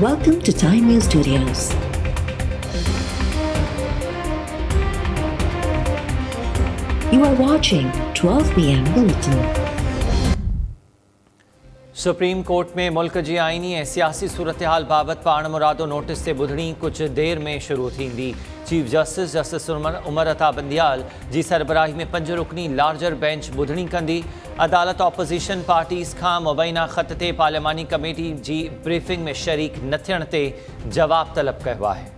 Welcome to Time News Studios. You are watching 12 PM Bulletin. Supreme court में मुल्क जी आइनी ऐं सियासी सूरत हाल बाबति पाण मुरादो नोटिस से ॿुधणी कुझु देर में शुरू थींदी। चीफ जस्टिस उमर अता बंदियाल जी सरबराही में 5 रुकनी लार्जर बेंच ॿुधणी कंदी। अदालत ऑपोज़िशन पार्टीज़ खां मुबैना ख़त ते पार्लिमानी कमेटी जी ब्रीफिंग में शरीक न थियण ते जवाब तलब कयो आहे।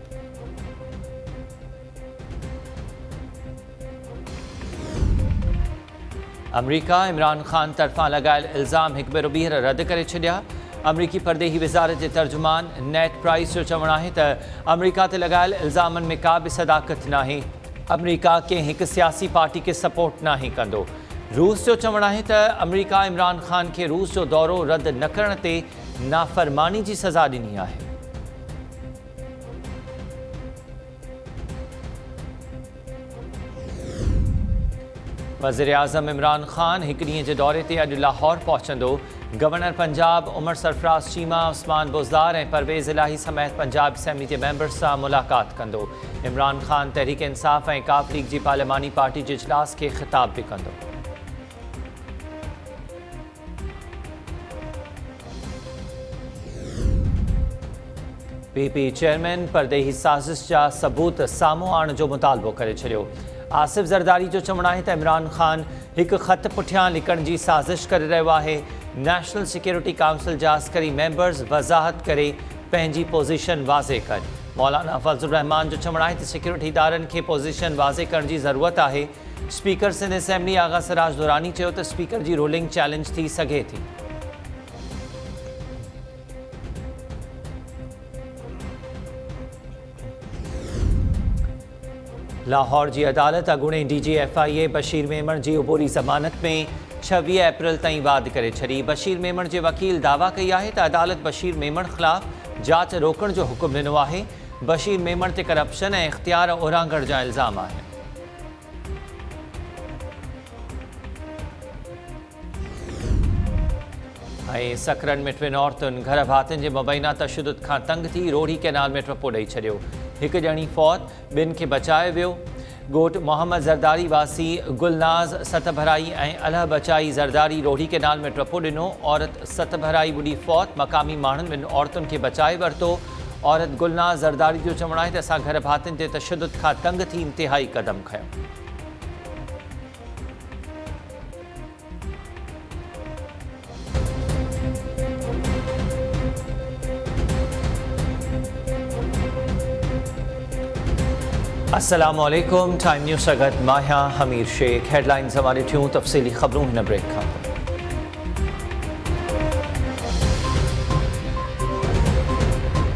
अमरीका इमरान ख़ान तरफ़ां लॻायल इल्ज़ाम हिकु भेरो ॿीहर रद्द करे छॾिया। अमरीकी परदेही वज़ारत जे तर्जुमान नेट प्राइस जो चवणु आहे त अमरीका ते लॻायल इल्ज़ामनि में का बि सदाकत नाहे। अमरीका कंहिं हिकु सियासी पार्टी खे सपोर्ट नाहे कंदो। रूस जो चवणु आहे त अमरीका इमरान ख़ान खे रूस जो दौरो रद्द न करण ते नाफ़रमानी जी सज़ा ॾिनी आहे। वज़ीर आज़म इमरान ख़ान हिकु ॾींहं जे दौरे ते अॼु लाहौर पहुचंदो। गवर्नर पंजाब उमर सरफराज़ चीमा, उस्मान बुज़दार ऐं परवेज़ इलाही समेत पंजाब असेंबली जे मेंबर्स सां मुलाक़ात कंदो। इमरान ख़ान तहरीक इंसाफ़ ऐं काफ लीग जी पार्लिमानी पार्टी जे इजलास खे ख़िताब बि कंदो। पीपी चेयरमैन परदेही साज़िश जा सबूत साम्हूं आणण जो मुतालबो करे छॾियो। आसिफ ज़रदारी जो चवणु आहे त इमरान ख़ान हिकु ख़त पुठियां लिकण जी साज़िश करे रहियो आहे। नेशनल सिक्योरिटी काउंसिल जा अस्करी मेंबर्स वज़ाहत करे पंहिंजी पोज़ीशन वाज़े कनि। मौलाना फज़लुर रहमान जो चवणु आहे त सिक्योरिटी इदारनि खे पोज़ीशन वाज़े करण जी ज़रूरत आहे। स्पीकर सिंध असेंबली आगा सिराज दुरानी चयो त स्पीकर जी रूलिंग चैलेंज थी सघे थी। लाहौर जी अदालत अॻूणे DGFIA बशीर मेमण जी उबोरी ज़मानत में 26 अप्रैल ताईं वाद करे छॾी। बशीर मेमण जे वकील दावा कई आहे त अदालत बशीर मेमण ख़िलाफ़ जांच रोकण जो हुकुम ॾिनो आहे। बशीर मेमण ते करप्शन ऐं इख़्तियार उरांघण जा इल्ज़ाम आहिनि। ऐं सकरन में 2 औरतुनि घर भातियुनि जे मुबैना तशद्दुद खां तंग थी रोड़ी कैनाल में टपो ॾेई छॾियो। हिकु ॼणी फौत, ॿिनि खे बचायो वियो। ॻोठ मोहम्मद ज़रदारी वासी गुलनाज़ सतभराई ऐं अलह बचाई ज़रदारी रोड़ी कैनाल में टपो ॾिनो। औरत सतभराई ॿुॾी फौत, मक़ामी माण्हुनि ॿिनि औरतुनि खे बचाए वरितो। औरत गुलनाज़ ज़रदारी जो चवणु आहे त असां घर भातियुनि ते तशद्दुद खां तंग थी इंतिहाई क़दम खयो। अस्सलामुअलैकुम। टाइम न्यूज़ सां गॾु मां आहियां हमीर शेख। हेडलाइन्स हवाले थियूं तफ़सीली ख़बरूं हिन ब्रेक खां।